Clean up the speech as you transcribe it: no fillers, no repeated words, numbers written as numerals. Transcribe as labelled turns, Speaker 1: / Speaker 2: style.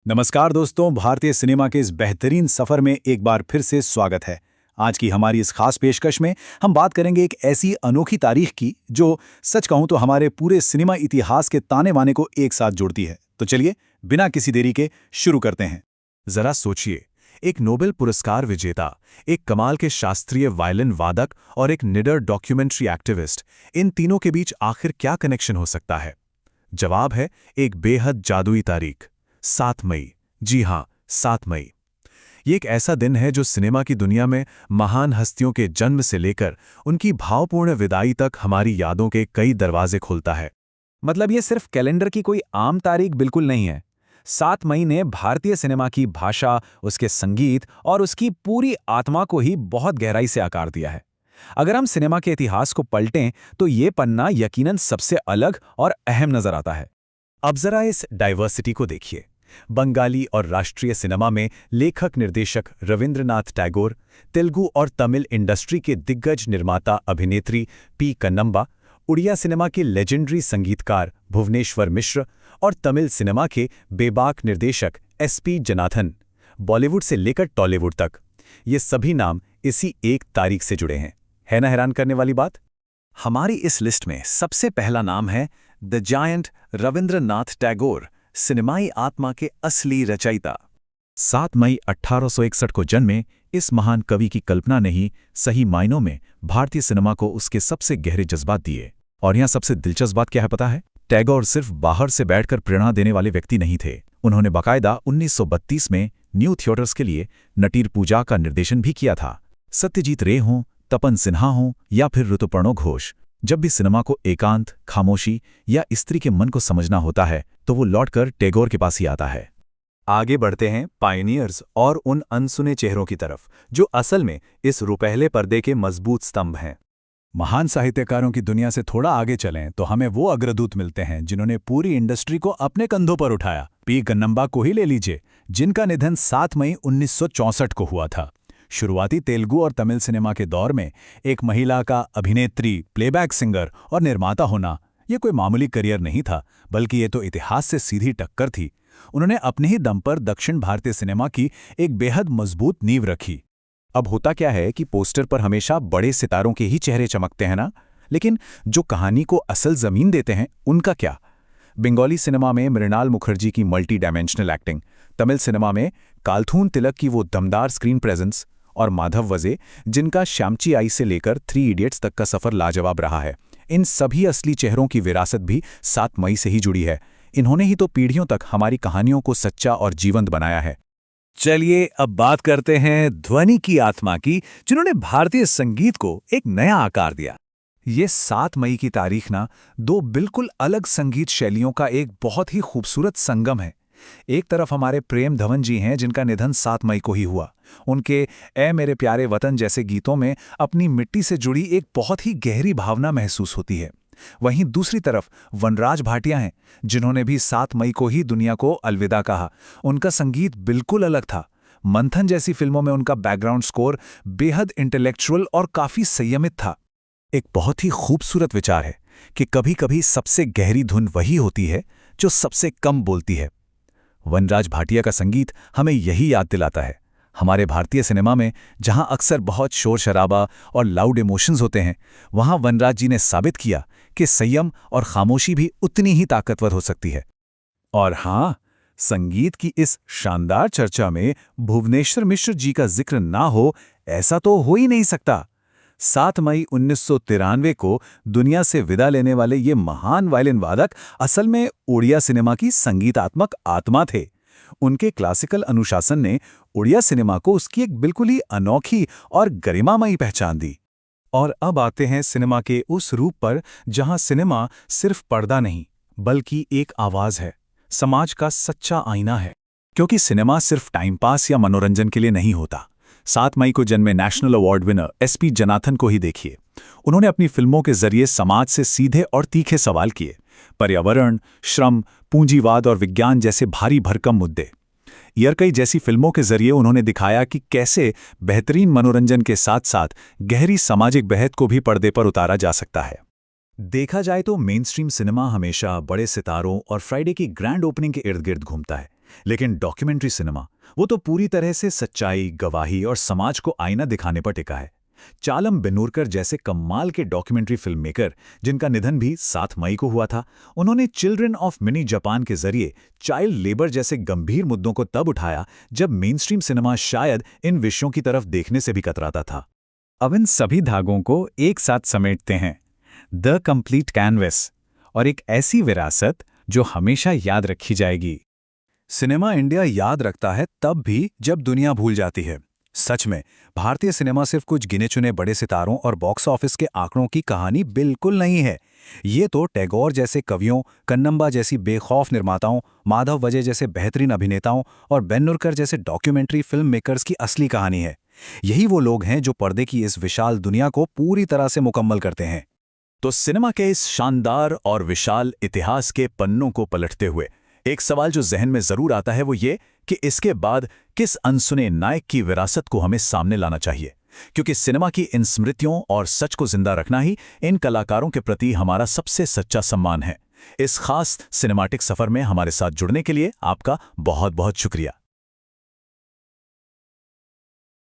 Speaker 1: नमस्कार दोस्तों, भारतीय सिनेमा के इस बेहतरीन सफर में एक बार फिर से स्वागत है। आज की हमारी इस खास पेशकश में हम बात करेंगे एक ऐसी अनोखी तारीख की जो सच कहूं तो हमारे पूरे सिनेमा इतिहास के ताने बाने को एक साथ जोड़ती है। तो चलिए बिना किसी देरी के शुरू करते हैं।
Speaker 2: जरा सोचिए, एक नोबेल पुरस्कार विजेता, एक कमाल के शास्त्रीय वायलिन वादक और एक निडर डॉक्यूमेंट्री एक्टिविस्ट, इन तीनों के बीच आखिर क्या कनेक्शन हो सकता है? जवाब है एक बेहद जादुई तारीख, 7 मई। जी हां, 7 मई। ये एक ऐसा दिन है जो सिनेमा की दुनिया में महान हस्तियों के जन्म से लेकर उनकी भावपूर्ण विदाई तक हमारी यादों के कई दरवाजे खोलता है।
Speaker 3: मतलब ये सिर्फ कैलेंडर की कोई आम तारीख बिल्कुल नहीं है। 7 मई ने भारतीय सिनेमा की भाषा, उसके संगीत और उसकी पूरी आत्मा को ही बहुत गहराई से आकार दिया है। अगर हम सिनेमा के इतिहास को पलटें तो ये पन्ना यकीनन सबसे अलग और अहम नजर आता है।
Speaker 2: अब जरा इस डाइवर्सिटी को देखिए। बंगाली और राष्ट्रीय सिनेमा में लेखक निर्देशक रविंद्रनाथ टैगोर, तेलुगु और तमिल इंडस्ट्री के दिग्गज निर्माता अभिनेत्री पी कन्नम्बा, उड़िया सिनेमा के लेजेंडरी संगीतकार भुवनेश्वर मिश्र और तमिल सिनेमा के बेबाक निर्देशक एसपी जनार्दन, बॉलीवुड से लेकर टॉलीवुड तक, ये सभी नाम इसी एक तारीख से जुड़े हैं। है ना हैरान करने वाली बात? हमारी इस लिस्ट में सबसे पहला नाम है द जायंट रविंद्रनाथ टैगोर, सिनेमाई आत्मा के असली रचयिता। 7 मई 1861 को जन्मे इस महान कवि की कल्पना ने ही सही मायनों में भारतीय सिनेमा को उसके सबसे गहरे जज्बात दिए। और यहाँ सबसे दिलचस्प बात क्या है पता है? टैगोर सिर्फ बाहर से बैठकर प्रेरणा देने वाले व्यक्ति नहीं थे। उन्होंने बाकायदा 1932 में न्यू थिएटर्स के लिए नटीर पूजा का निर्देशन भी किया था। सत्यजीत रे हों, तपन सिन्हा हों या फिर ऋतुपर्णो घोष, जब भी सिनेमा को एकांत, खामोशी या स्त्री के मन को समझना होता है तो वो लौटकर टैगोर के पास ही आता है।
Speaker 3: आगे बढ़ते हैं पायनियर्स और उन अनसुने चेहरों की तरफ, जो असल में इस रुपहले पर्दे के मजबूत स्तंभ हैं।
Speaker 1: महान साहित्यकारों की दुनिया से थोड़ा आगे चलें तो हमें वो अग्रदूत मिलते हैं जिन्होंने पूरी इंडस्ट्री को अपने कंधों पर उठाया। पी कन्नम्बा को ही ले लीजिए, जिनका निधन 7 मई 1964 को हुआ था। शुरुआती तेलुगु और तमिल सिनेमा के दौर में एक महिला का अभिनेत्री, प्लेबैक सिंगर और निर्माता होना ये कोई मामूली करियर नहीं था, बल्कि ये तो इतिहास से सीधी टक्कर थी। उन्होंने अपने ही दम पर दक्षिण भारतीय सिनेमा की एक बेहद मजबूत नींव रखी।
Speaker 2: अब होता क्या है कि पोस्टर पर हमेशा बड़े सितारों के ही चेहरे चमकते हैं ना, लेकिन जो कहानी को असल जमीन देते हैं उनका क्या? बंगाली सिनेमा में मृणाल मुखर्जी की multi dimensional acting, Tamil cinema में कालथून तिलक की वो दमदार स्क्रीन प्रेजेंस और माधव वजे, जिनका श्यामची आई से लेकर 3 इडियट्स तक का सफर लाजवाब रहा है, इन सभी असली चेहरों की विरासत भी 7 मई से ही जुड़ी है। इन्होंने ही तो पीढ़ियों तक हमारी कहानियों को सच्चा और जीवंत बनाया है।
Speaker 3: चलिए अब बात करते हैं ध्वनि की आत्मा की, जिन्होंने भारतीय संगीत को एक नया आकार दिया। ये 7 मई की तारीख ना दो बिल्कुल अलग संगीत शैलियों का एक बहुत ही खूबसूरत संगम है। एक तरफ हमारे प्रेम धवन जी हैं, जिनका निधन 7 मई को ही हुआ। उनके ए मेरे प्यारे वतन जैसे गीतों में अपनी मिट्टी से जुड़ी एक बहुत ही गहरी भावना महसूस होती है। वहीं दूसरी तरफ वनराज भाटिया हैं, जिन्होंने भी 7 मई को ही दुनिया को अलविदा कहा। उनका संगीत बिल्कुल अलग था। मंथन जैसी फिल्मों में उनका बैकग्राउंड स्कोर बेहद इंटेलेक्चुअल और काफी संयमित था।
Speaker 2: एक बहुत ही खूबसूरत विचार है कि कभी-कभी सबसे गहरी धुन वही होती है जो सबसे कम बोलती है। वनराज भाटिया का संगीत हमें यही याद दिलाता है। हमारे भारतीय सिनेमा में जहां अक्सर बहुत शोर शराबा और लाउड इमोशंस होते हैं, वहां वनराज जी ने साबित किया कि संयम और खामोशी भी उतनी ही ताकतवर हो सकती है।
Speaker 3: और हाँ, संगीत की इस शानदार चर्चा में भुवनेश्वर मिश्र जी का जिक्र ना हो, ऐसा तो हो ही नहीं सकता। 7 मई 1993 को दुनिया से विदा लेने वाले ये महान वायलिन वादक असल में उड़िया सिनेमा की संगीतात्मक आत्मा थे। उनके क्लासिकल अनुशासन ने उड़िया सिनेमा को उसकी एक बिल्कुल ही अनोखी और गरिमामयी पहचान दी। और अब आते हैं सिनेमा के उस रूप पर जहां सिनेमा सिर्फ पर्दा नहीं, बल्कि एक आवाज है, समाज का सच्चा आईना है। क्योंकि सिनेमा सिर्फ टाइम पास या मनोरंजन के लिए नहीं होता। 7 मई को जन्मे national award winner SP Janardan को ही देखिए। उन्होंने अपनी फिल्मों के जरिए समाज से सीधे और तीखे सवाल किए। पर्यावरण, श्रम, पूंजीवाद और विज्ञान जैसे भारी भरकम मुद्दे। यरकई जैसी फिल्मों के जरिए उन्होंने दिखाया कि कैसे बेहतरीन मनोरंजन के साथ साथ गहरी सामाजिक बहस को भी पर्दे पर उतारा जा सकता है।
Speaker 2: देखा जाए तो मेन स्ट्रीम सिनेमा हमेशा बड़े सितारों और फ्राइडे की ग्रैंड ओपनिंग के इर्द गिर्द घूमता है,
Speaker 3: लेकिन डॉक्यूमेंट्री सिनेमा, वो तो पूरी तरह से सच्चाई, गवाही और समाज को आईना दिखाने पर टिका है। चालम बेनूरकर जैसे कमाल के डॉक्यूमेंट्री फिल्म मेकर, जिनका निधन भी 7 मई को हुआ था, उन्होंने चिल्ड्रन ऑफ मिनी जापान के जरिए चाइल्ड लेबर जैसे गंभीर मुद्दों को तब उठाया जब मेनस्ट्रीम सिनेमा शायद इन विषयों की तरफ देखने से भी कतराता था।
Speaker 1: अब इन सभी धागों को एक साथ समेटते हैं द कंप्लीट कैनवस, और एक ऐसी विरासत जो हमेशा याद रखी जाएगी। सिनेमा इंडिया याद रखता है तब भी जब दुनिया भूल जाती है। सच में भारतीय सिनेमा सिर्फ कुछ गिने चुने बड़े सितारों और बॉक्स ऑफिस के आंकड़ों की कहानी बिल्कुल नहीं है। ये तो टैगोर जैसे कवियों, कन्नम्बा जैसी बेखौफ निर्माताओं, माधव वजे जैसे बेहतरीन अभिनेताओं और बेन्नुरकर जैसे डॉक्यूमेंट्री फिल्म मेकर्स की असली कहानी है। यही वो लोग हैं जो पर्दे की इस विशाल दुनिया को पूरी तरह से मुकम्मल करते हैं।
Speaker 2: तो सिनेमा के इस शानदार और विशाल इतिहास के पन्नों को पलटते हुए एक सवाल जो जहन में जरूर आता है वो ये कि इसके बाद किस अनसुने नायक की विरासत को हमें सामने लाना चाहिए, क्योंकि सिनेमा की इन स्मृतियों और सच को जिंदा रखना ही इन कलाकारों के प्रति हमारा सबसे सच्चा सम्मान है। इस खास सिनेमैटिक सफर में हमारे साथ जुड़ने के लिए आपका बहुत बहुत शुक्रिया।